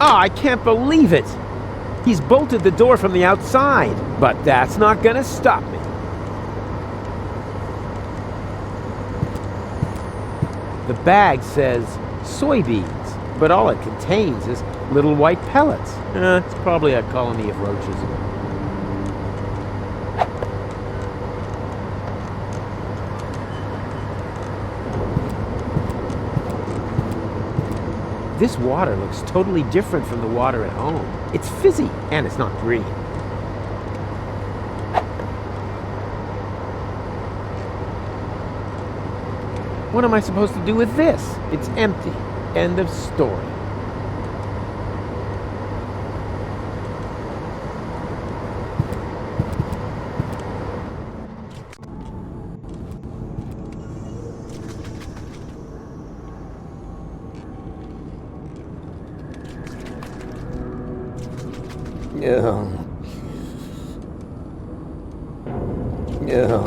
Oh, I can't believe it! He's bolted the door from the outside, but that's not gonna stop me. The bag says soybeans, but all it contains is little white pellets. It's probably a colony of roaches. This water looks totally different from the water at home. It's fizzy, and it's not green. What am I supposed to do with this? It's empty. End of story. Yeah.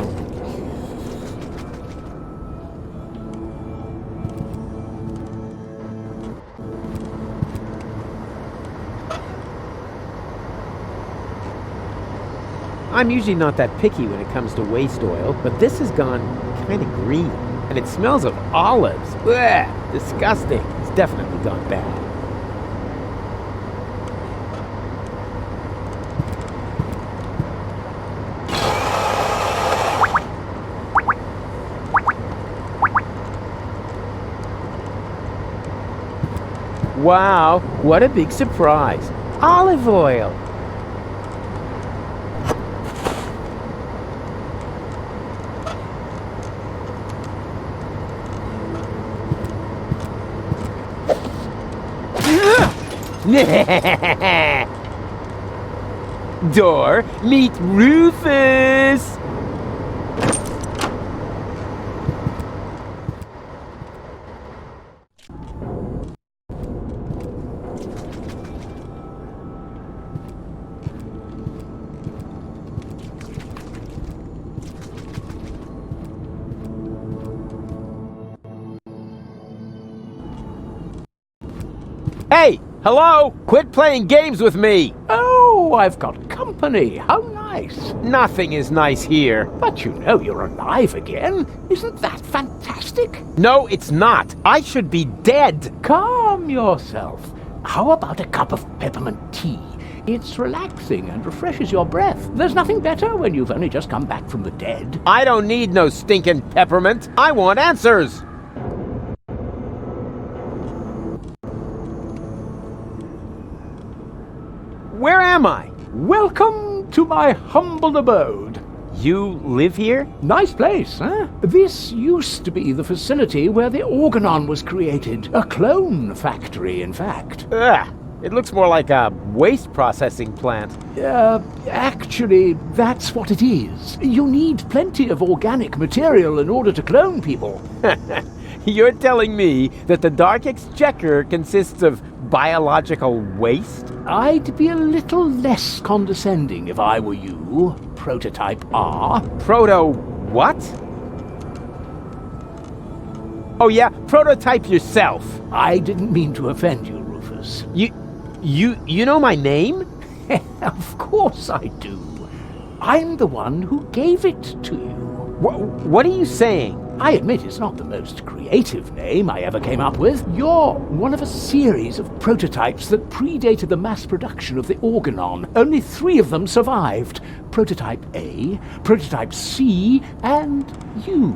I'm usually not that picky when it comes to waste oil, but this has gone kind of green. And it smells of olives. Blech, disgusting. It's definitely gone bad. Wow, what a big surprise. Olive oil. Door, meet Rufus. Hey, hello? Quit playing games with me! Oh, I've got company. How nice. Nothing is nice here. But you know you're alive again. Isn't that fantastic? No, it's not. I should be dead. Calm yourself. How about a cup of peppermint tea? It's relaxing and refreshes your breath. There's nothing better when you've only just come back from the dead. I don't need no stinking peppermint. I want answers. Where am I? Welcome to my humble abode. You live here? Nice place, huh? This used to be the facility where the organon was created. A clone factory, in fact. Ugh, it looks more like a waste processing plant. Actually, that's what it is. You need plenty of organic material in order to clone people. You're telling me that the Dark Exchequer consists of biological waste? I'd be a little less condescending if I were you, Prototype R. Proto what? Oh yeah, prototype yourself. I didn't mean to offend you, Rufus. You know my name? Of course I do. I'm the one who gave it to you. What are you saying? I admit it's not the most creative name I ever came up with. You're one of a series of prototypes that predated the mass production of the organon. Only 3 of them survived. Prototype A, Prototype C, and you.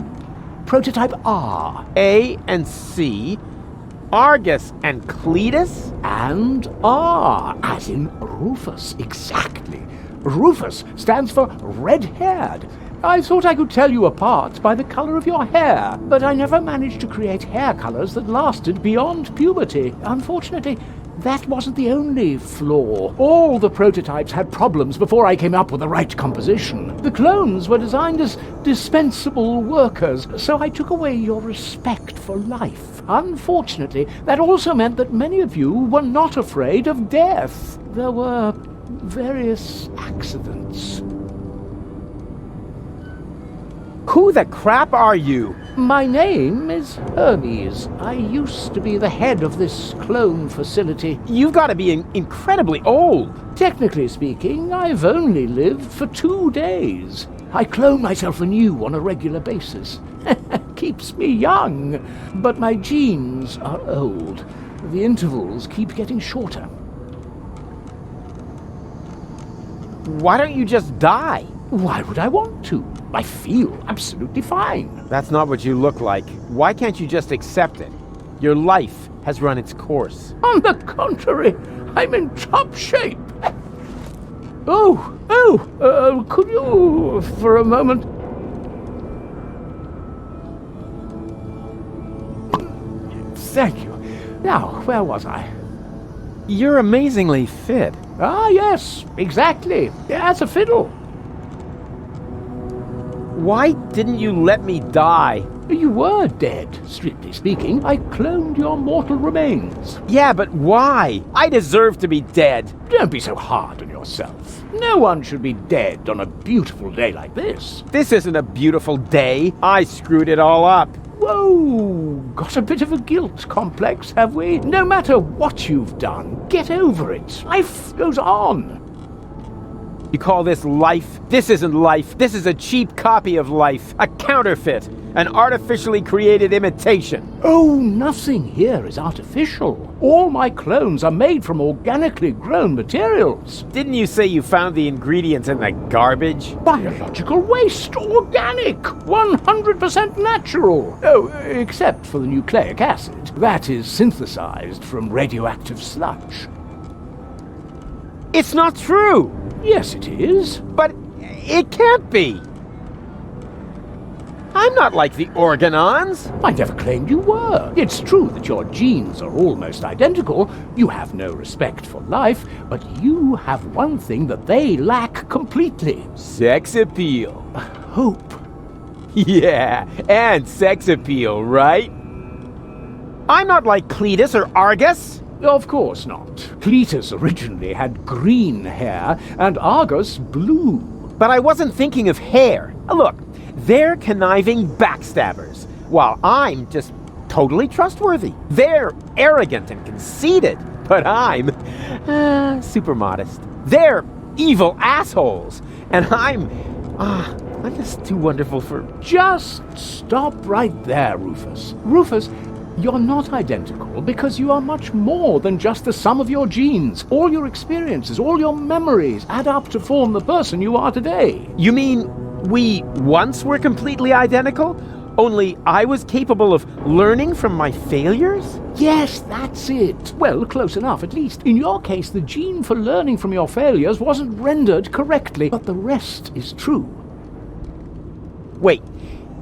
Prototype R. A and C, Argus and Cletus? And R, as in Rufus, exactly. Rufus stands for red-haired. I thought I could tell you apart by the color of your hair, but I never managed to create hair colors that lasted beyond puberty. Unfortunately, that wasn't the only flaw. All the prototypes had problems before I came up with the right composition. The clones were designed as dispensable workers, so I took away your respect for life. Unfortunately, that also meant that many of you were not afraid of death. There were various accidents. Who the crap are you? My name is Hermes. I used to be the head of this clone facility. You've got to be incredibly old. Technically speaking, I've only lived for 2 days. I clone myself anew on a regular basis. Keeps me young, but my genes are old. The intervals keep getting shorter. Why don't you just die? Why would I want to? I feel absolutely fine. That's not what you look like. Why can't you just accept it? Your life has run its course. On the contrary, I'm in top shape. Could you, for a moment... Thank you. Now, where was I? You're amazingly fit. Ah, yes, exactly. As a fiddle. Why didn't you let me die? You were dead, strictly speaking. I cloned your mortal remains. Yeah, but why? I deserve to be dead. Don't be so hard on yourself. No one should be dead on a beautiful day like this. This isn't a beautiful day. I screwed it all up. Whoa, got a bit of a guilt complex, have we? No matter what you've done, get over it. Life goes on. You call this life? This isn't life. This is a cheap copy of life. A counterfeit. An artificially created imitation. Oh, nothing here is artificial. All my clones are made from organically grown materials. Didn't you say you found the ingredients in the garbage? Biological waste, organic, 100% natural. Oh, except for the nucleic acid. That is synthesized from radioactive sludge. It's not true! Yes, it is. But it can't be! I'm not like the Organons! I never claimed you were. It's true that your genes are almost identical. You have no respect for life, but you have one thing that they lack completely. Sex appeal. Hope. Yeah, and sex appeal, right? I'm not like Cletus or Argus! Of course not. Cletus originally had green hair, and Argus blue. But I wasn't thinking of hair. Look, they're conniving backstabbers, while I'm just totally trustworthy. They're arrogant and conceited, but I'm super modest. They're evil assholes, and I'm just too wonderful for... Just stop right there, Rufus. Rufus, you're not identical because you are much more than just the sum of your genes. All your experiences, all your memories add up to form the person you are today. You mean we once were completely identical? Only I was capable of learning from my failures? Yes, that's it. Well, close enough at least. In your case, the gene for learning from your failures wasn't rendered correctly, but the rest is true. Wait,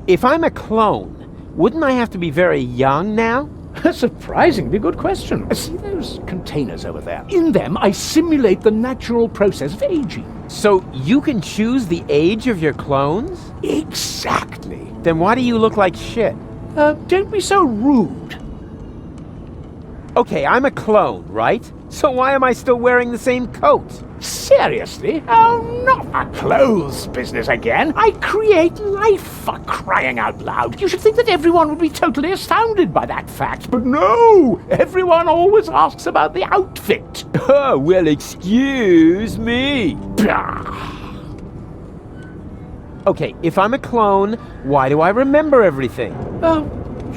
if I'm a clone, wouldn't I have to be very young now? A surprisingly good question. See those containers over there? In them, I simulate the natural process of aging. So you can choose the age of your clones? Exactly. Then why do you look like shit? Don't be so rude. Okay, I'm a clone, right? So why am I still wearing the same coat? Seriously? Oh, not the clothes business again. I create life, for crying out loud. You should think that everyone would be totally astounded by that fact. But no! Everyone always asks about the outfit. Oh, well, excuse me. Okay, if I'm a clone, why do I remember everything?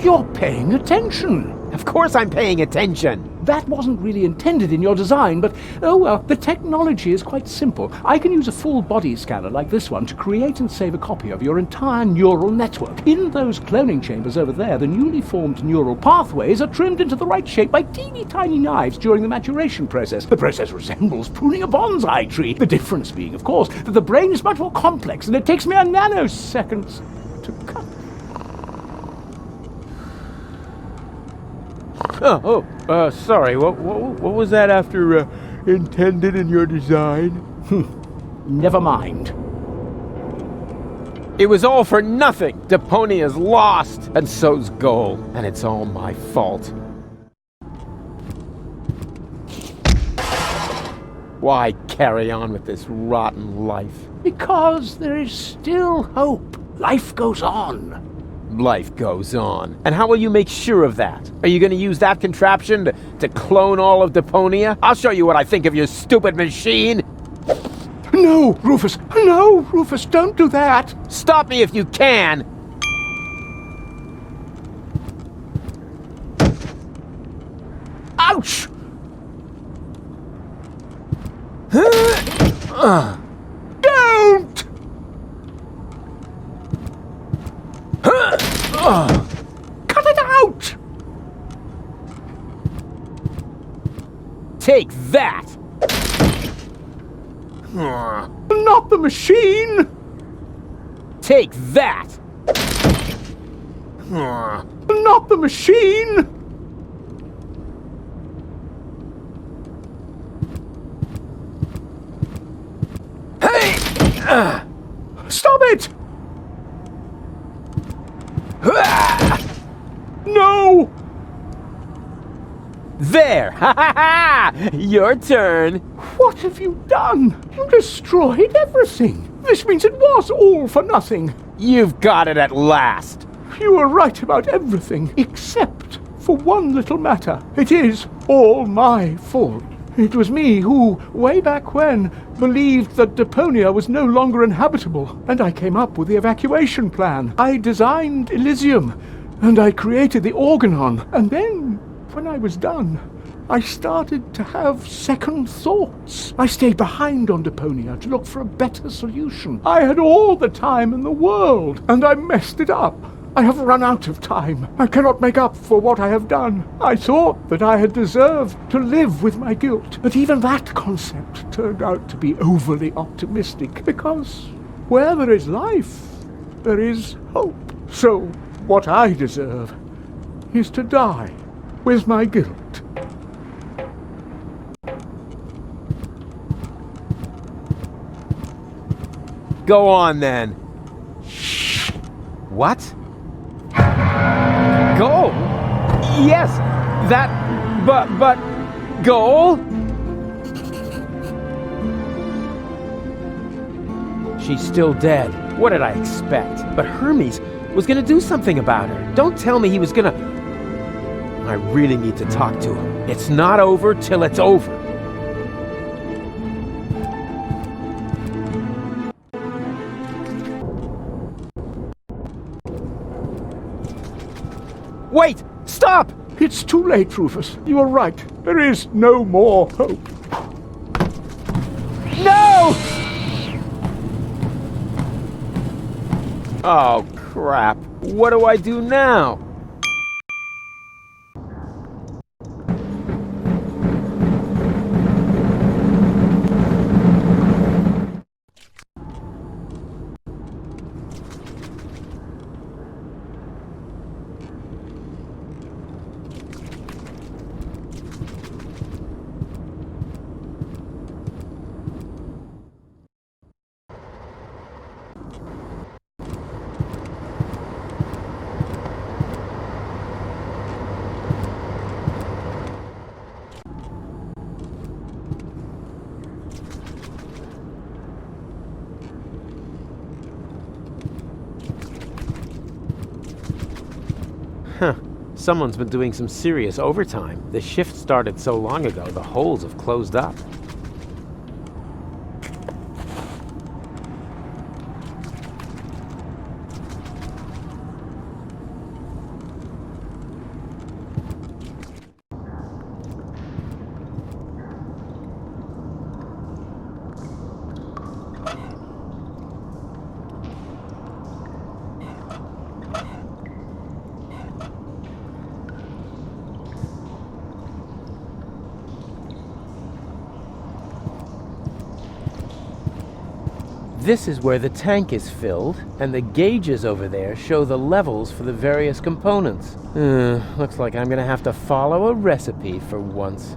You're paying attention. Of course I'm paying attention. That wasn't really intended in your design, but oh well, the technology is quite simple. I can use a full body scanner like this one to create and save a copy of your entire neural network. In those cloning chambers over there, the newly formed neural pathways are trimmed into the right shape by teeny tiny knives during the maturation process. The process resembles pruning a bonsai tree. The difference being, of course, that the brain is much more complex and it takes me a nanosecond to cut. Sorry, what was that after intended in your design? Never mind. It was all for nothing. Deponia's lost, and so's Goul, and it's all my fault. Why carry on with this rotten life? Because there is still hope. Life goes on. Life goes on. And how will you make sure of that? Are you going to use that contraption to clone all of Deponia? I'll show you what I think of your stupid machine! No, Rufus! No, Rufus, don't do that! Stop me if you can! Ouch! Don't! Cut it out! Take that! Not the machine! Take that! Not the machine! Hey! Stop it! No! There! Ha ha ha! Your turn! What have you done? You destroyed everything! This means it was all for nothing! You've got it at last! You were right about everything, except for one little matter. It is all my fault. It was me who, way back when, believed that Deponia was no longer inhabitable, and I came up with the evacuation plan. I designed Elizium, and I created the organon, and then, when I was done, I started to have second thoughts. I stayed behind on Deponia to look for a better solution. I had all the time in the world, and I messed it up. I have run out of time. I cannot make up for what I have done. I thought that I had deserved to live with my guilt, but even that concept turned out to be overly optimistic, because where there is life, there is hope. So what I deserve is to die with my guilt. Go on then. What? Goal? Yes, that, but, Goal? She's still dead. What did I expect? But Hermes was gonna do something about her. Don't tell me he was gonna... I really need to talk to him. It's not over till it's over. Wait! Stop! It's too late, Rufus. You are right. There is no more hope. No! Oh, crap. What do I do now? Huh. Someone's been doing some serious overtime. The shift started so long ago, the holes have closed up. This is where the tank is filled, and the gauges over there show the levels for the various components. Looks like I'm gonna have to follow a recipe for once.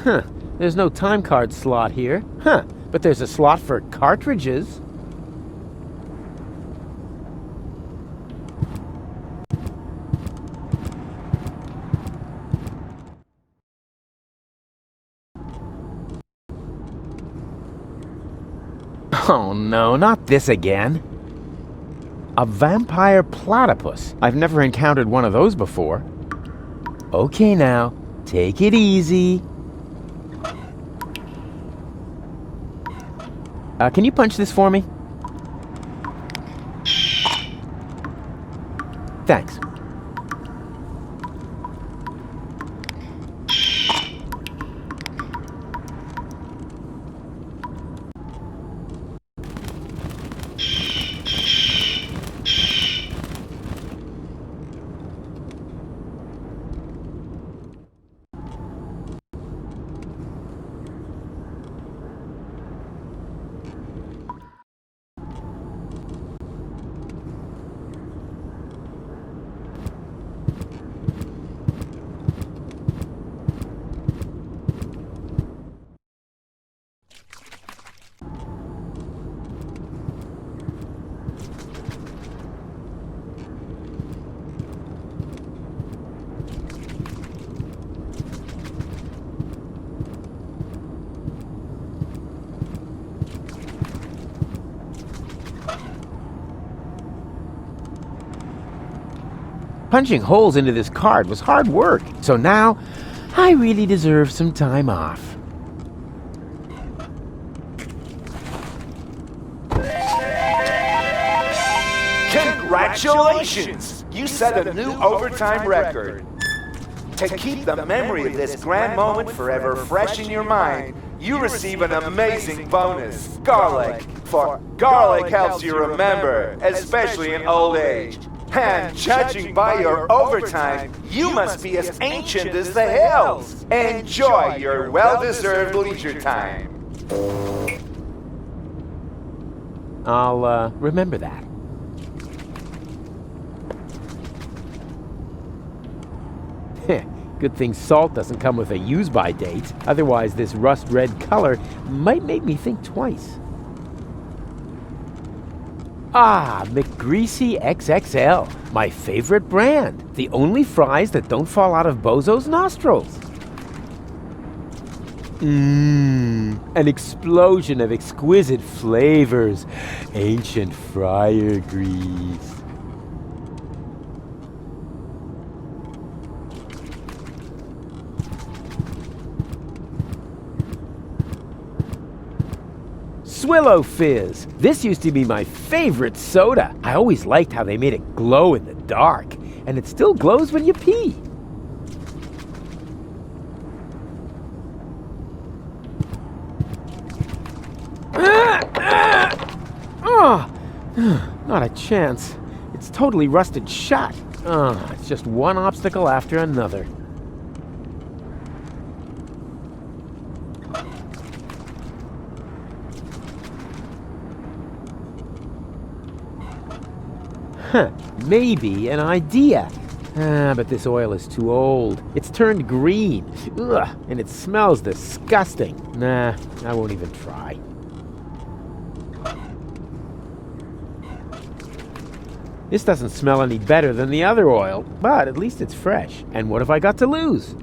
Huh. There's no time card slot here. Huh. But there's a slot for cartridges. Oh no, not this again. A vampire platypus. I've never encountered one of those before. Okay now, take it easy. Can you punch this for me? Thanks. Punching holes into this card was hard work, so now I really deserve some time off. Congratulations! You set a new overtime record. To keep the memory of this grand moment forever fresh in your mind, you receive an amazing bonus, garlic. For garlic helps you remember, especially in old age. And judging by your overtime, you must be as ancient as the hills. Enjoy your well-deserved leisure time. I'll remember that. Good thing salt doesn't come with a use-by date. Otherwise, this rust-red color might make me think twice. Ah, McGreasy XXL, my favorite brand. The only fries that don't fall out of Bozo's nostrils. An explosion of exquisite flavors. Ancient fryer grease. Swillow Fizz. This used to be my favorite soda. I always liked how they made it glow in the dark, and it still glows when you pee. Oh, not a chance. It's totally rusted shut. It's just one obstacle after another. Maybe an idea. But this oil is too old. It's turned green. Ugh, and it smells disgusting. Nah, I won't even try. This doesn't smell any better than the other oil, but at least it's fresh. And what have I got to lose?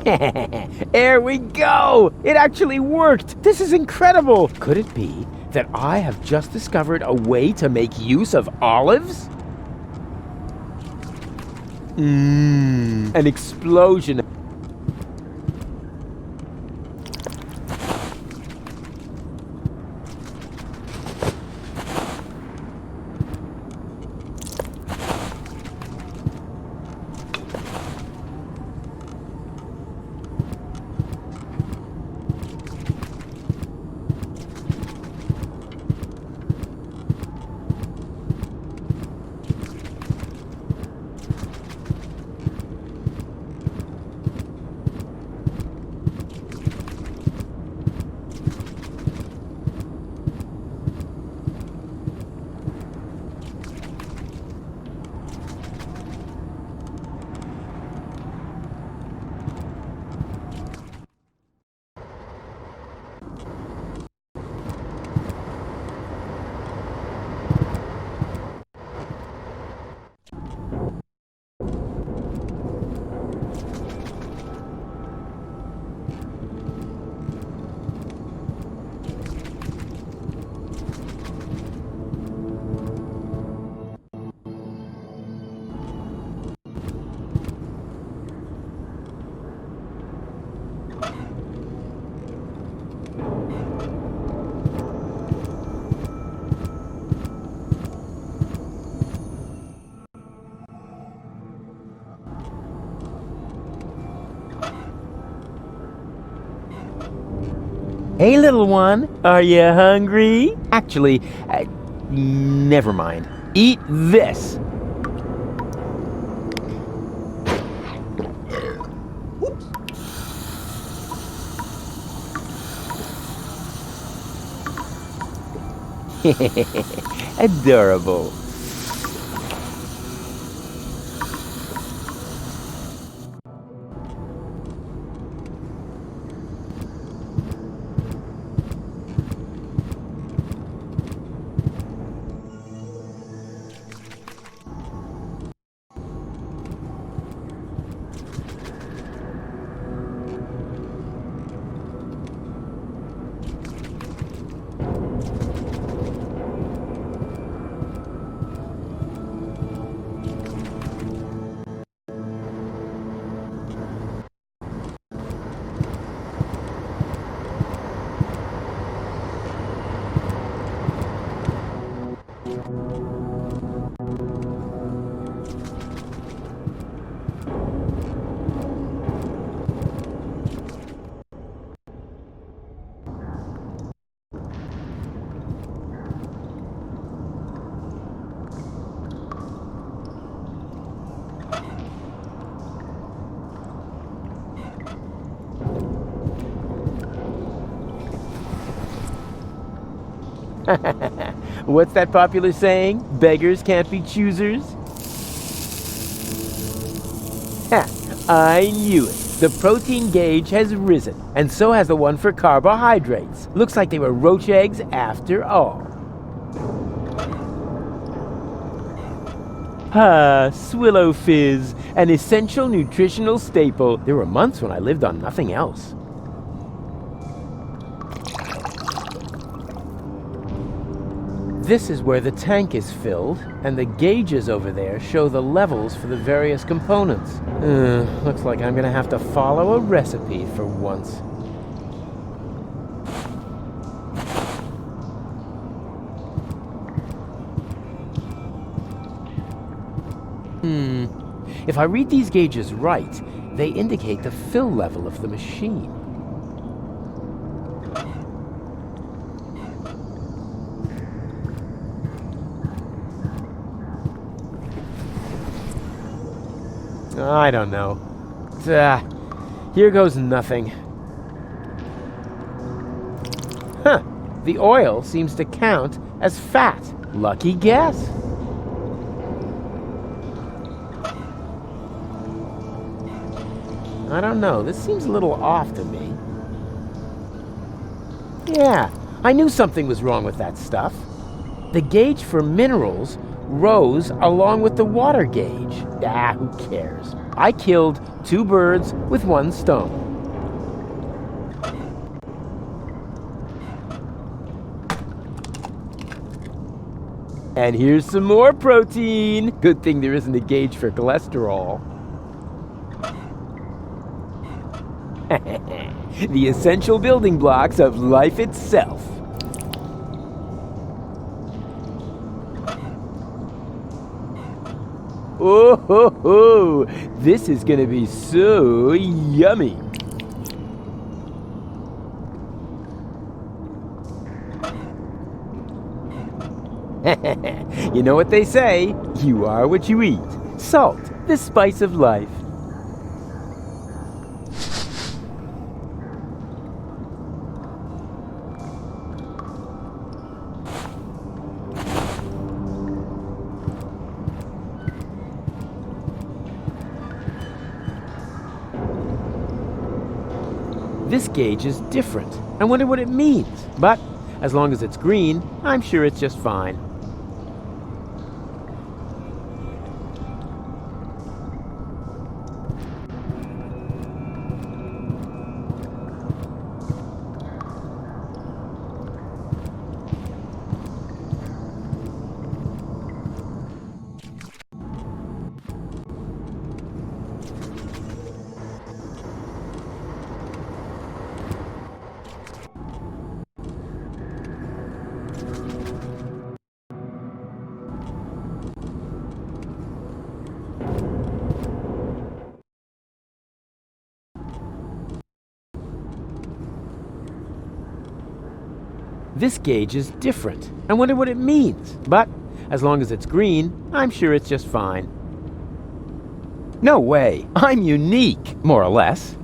There we go! It actually worked! This is incredible! Could it be that I have just discovered a way to make use of olives? An explosion. Hey, little one, are you hungry? Actually, never mind. Eat this. Adorable. What's that popular saying? Beggars can't be choosers? Ha! I knew it. The protein gauge has risen, and so has the one for carbohydrates. Looks like they were roach eggs after all. Swillow Fizz, an essential nutritional staple. There were months when I lived on nothing else. This is where the tank is filled, and the gauges over there show the levels for the various components. Looks like I'm gonna have to follow a recipe for once. If I read these gauges right, they indicate the fill level of the machine. I don't know. Here goes nothing. Huh. The oil seems to count as fat. Lucky guess. I don't know. This seems a little off to me. Yeah, I knew something was wrong with that stuff. The gauge for minerals rose along with the water gauge. Who cares? I killed 2 birds with 1 stone. And here's some more protein. Good thing there isn't a gauge for cholesterol. The essential building blocks of life itself. Oh ho ho! This is gonna be so yummy! You know what they say? You are what you eat. Salt, the spice of life. This gauge is different. I wonder what it means. But as long as it's green, I'm sure it's just fine. This gauge is different. I wonder what it means. But as long as it's green, I'm sure it's just fine. No way. I'm unique, more or less.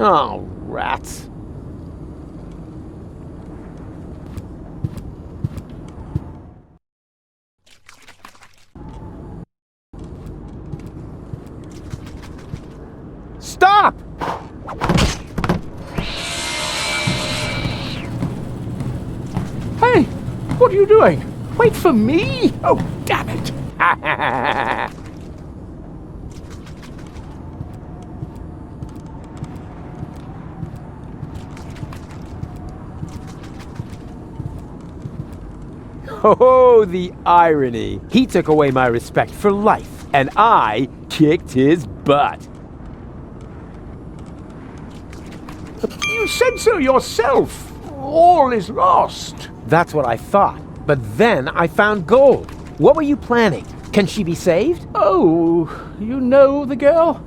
Oh, rats. Stop! Hey, what are you doing? Wait for me? Oh, damn it. Oh, the irony. He took away my respect for life, and I kicked his butt. You said so yourself. All is lost. That's what I thought. But then I found Goul. What were you planning? Can she be saved? Oh, you know the girl?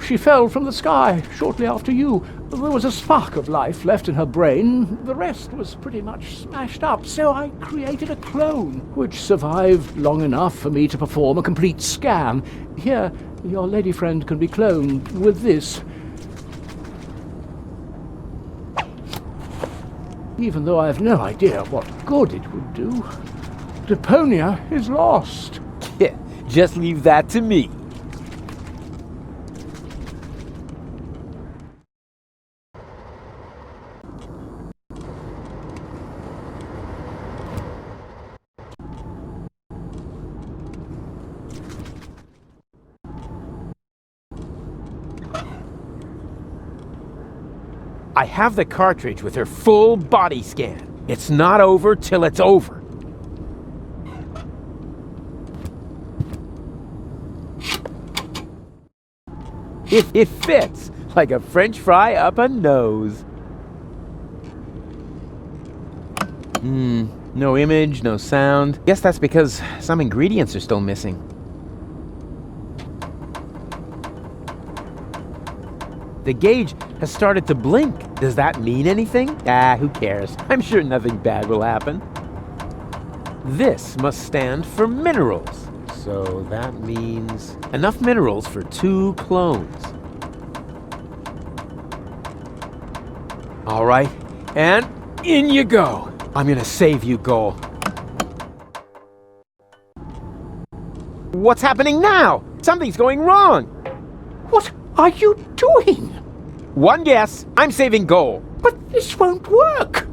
She fell from the sky shortly after you. There was a spark of life left in her brain. The rest was pretty much smashed up, so I created a clone, which survived long enough for me to perform a complete scan. Here, your lady friend can be cloned with this. Even though I have no idea what good it would do. Deponia is lost. Just leave that to me. I have the cartridge with her full body scan. It's not over till it's over. It fits like a French fry up a nose. No image, no sound. Guess that's because some ingredients are still missing. The gauge has started to blink. Does that mean anything? Who cares? I'm sure nothing bad will happen. This must stand for minerals. So that means enough minerals for 2 clones. All right, and in you go. I'm gonna save you, Goul. What's happening now? Something's going wrong. What are you doing? One guess. I'm saving Goul. But this won't work.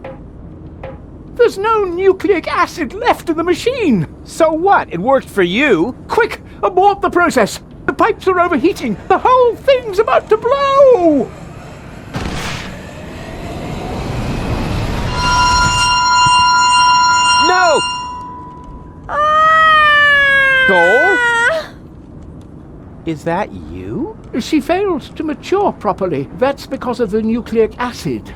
There's no nucleic acid left in the machine. So what? It worked for you. Quick, abort the process. The pipes are overheating. The whole thing's about to blow. No! Goul? Is that you? She failed to mature properly. That's because of the nucleic acid.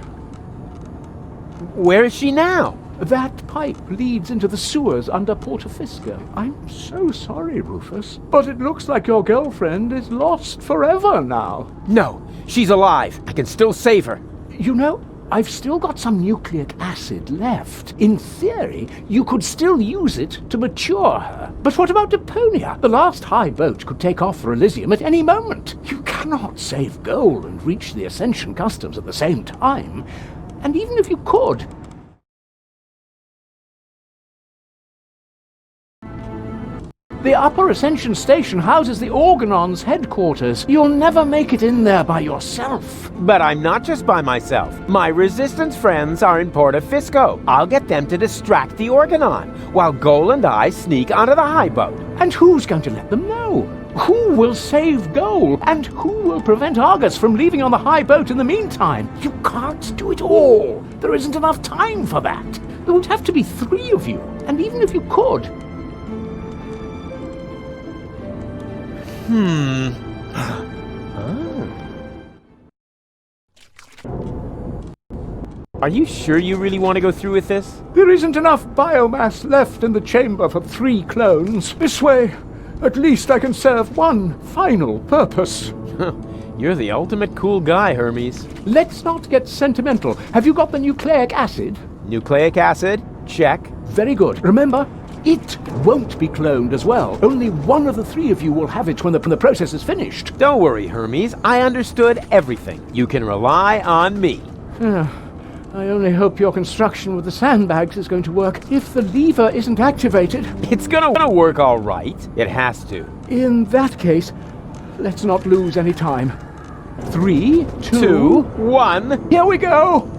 Where is she now? That pipe leads into the sewers under Portofisco. I'm so sorry, Rufus, but it looks like your girlfriend is lost forever now. No, she's alive. I can still save her. You know, I've still got some nucleic acid left. In theory, you could still use it to mature her. But what about Deponia? The last high boat could take off for Elizium at any moment. You cannot save Goul and reach the Ascension customs at the same time. And even if you could... The Upper Ascension Station houses the Organon's headquarters. You'll never make it in there by yourself. But I'm not just by myself. My Resistance friends are in Portofisco. I'll get them to distract the Organon, while Goul and I sneak onto the high boat. And who's going to let them know? Who will save Goul? And who will prevent Argus from leaving on the high boat in the meantime? You can't do it all. There isn't enough time for that. There would have to be 3 of you, and even if you could... Are you sure you really want to go through with this? There isn't enough biomass left in the chamber for 3 clones. This way, at least I can serve one final purpose. You're the ultimate cool guy, Hermes. Let's not get sentimental. Have you got the nucleic acid? Nucleic acid? Check. Very good. Remember, it won't be cloned as well. Only one of the 3 of you will have it when the process is finished. Don't worry, Hermes. I understood everything. You can rely on me. I only hope your construction with the sandbags is going to work. If the lever isn't activated... It's gonna work all right. It has to. In that case, let's not lose any time. 3, 2, 1. Here we go!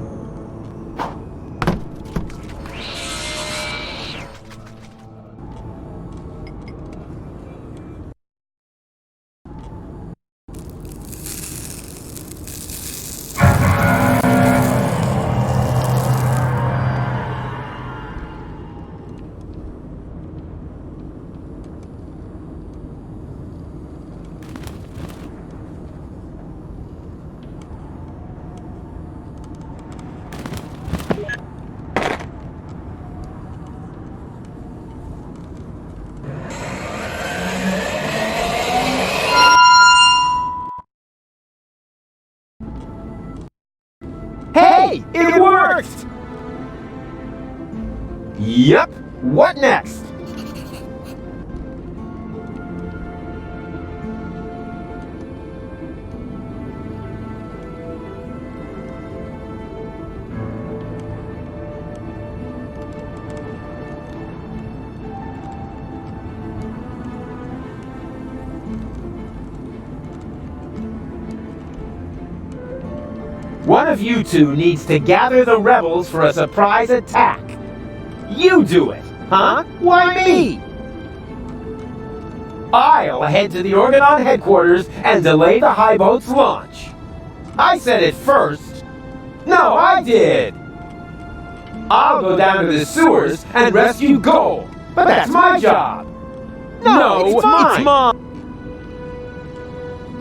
Hey! It worked! Yep. What next? One of you 2 needs to gather the rebels for a surprise attack. You do it, huh? Why me? I'll head to the Organon headquarters and delay the highboat's launch. I said it first. No, I did. I'll go down to the sewers and rescue Goul. But that's my job. No, it's mine.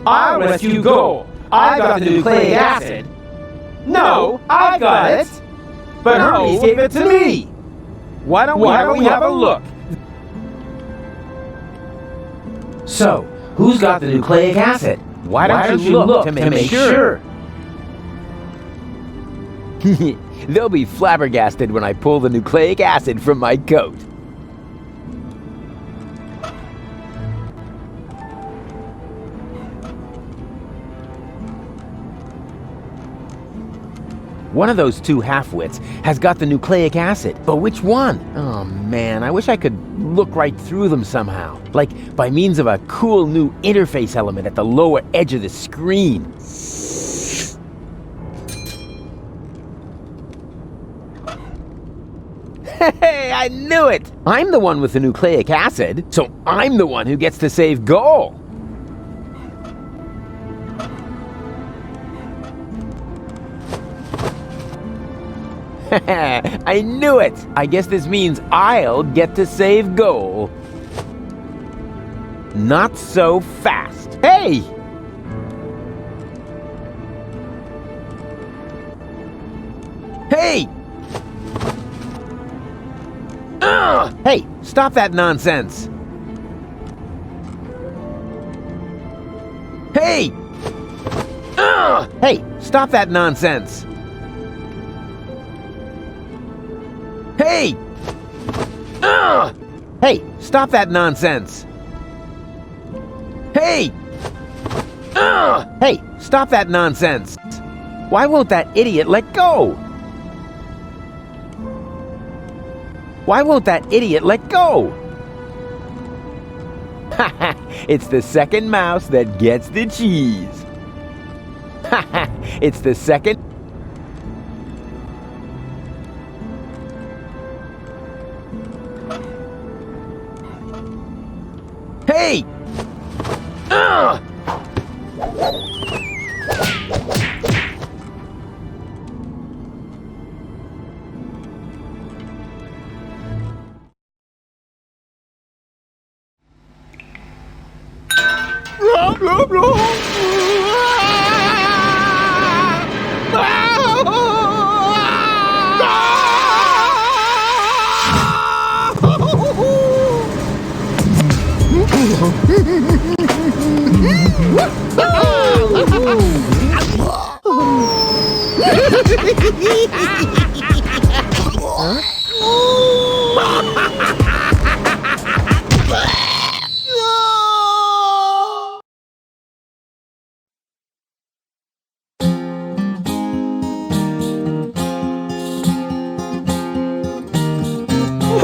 I'll rescue Goul. I got the nucleic acid. No, I got it. But Hermes gave it to me. Why don't we have a look? So, who's got the nucleic acid? Why don't you look to make sure? They'll be flabbergasted when I pull the nucleic acid from my coat. One of those 2 half-wits has got the nucleic acid, but which one? Oh man, I wish I could look right through them somehow. Like by means of a cool new interface element at the lower edge of the screen. Hey, I knew it! I'm the one with the nucleic acid, so I'm the one who gets to save Goul. I knew it! I guess this means I'll get to save Goul. Not so fast. Hey! Hey! Hey, stop that nonsense! Hey! Hey, stop that nonsense! Hey! Hey, stop that nonsense! Hey! Hey, stop that nonsense! Why won't that idiot let go? Why won't that idiot let go? Haha, it's the second mouse that gets the cheese. Haha, it's the second... Hey!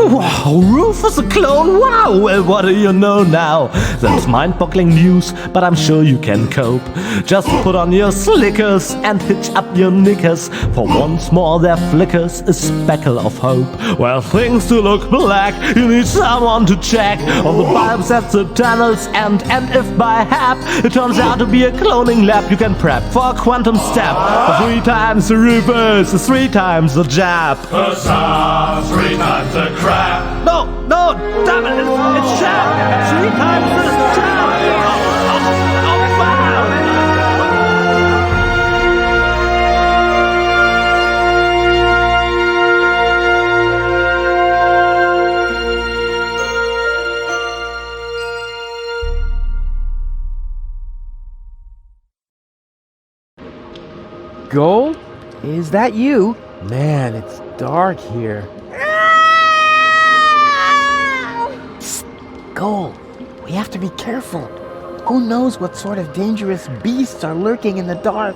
Wow, Rufus a clone? Wow, well, what do you know now? That's mind-boggling news, but I'm sure you can cope. Just put on your slickers and hitch up your knickers, for once more there flickers a speckle of hope. Well, things do look black, you need someone to check all the bulbs at the tunnels, and if by hap it turns out to be a cloning lab, you can prep for a quantum step. 3 times the reverse is 3 times the jab. Huzzah, 3 times the crap. No, damn it, it's jab. 3 times the jab. Goal? Is that you? Man, it's dark here. Psst, Goal, we have to be careful. Who knows what sort of dangerous beasts are lurking in the dark?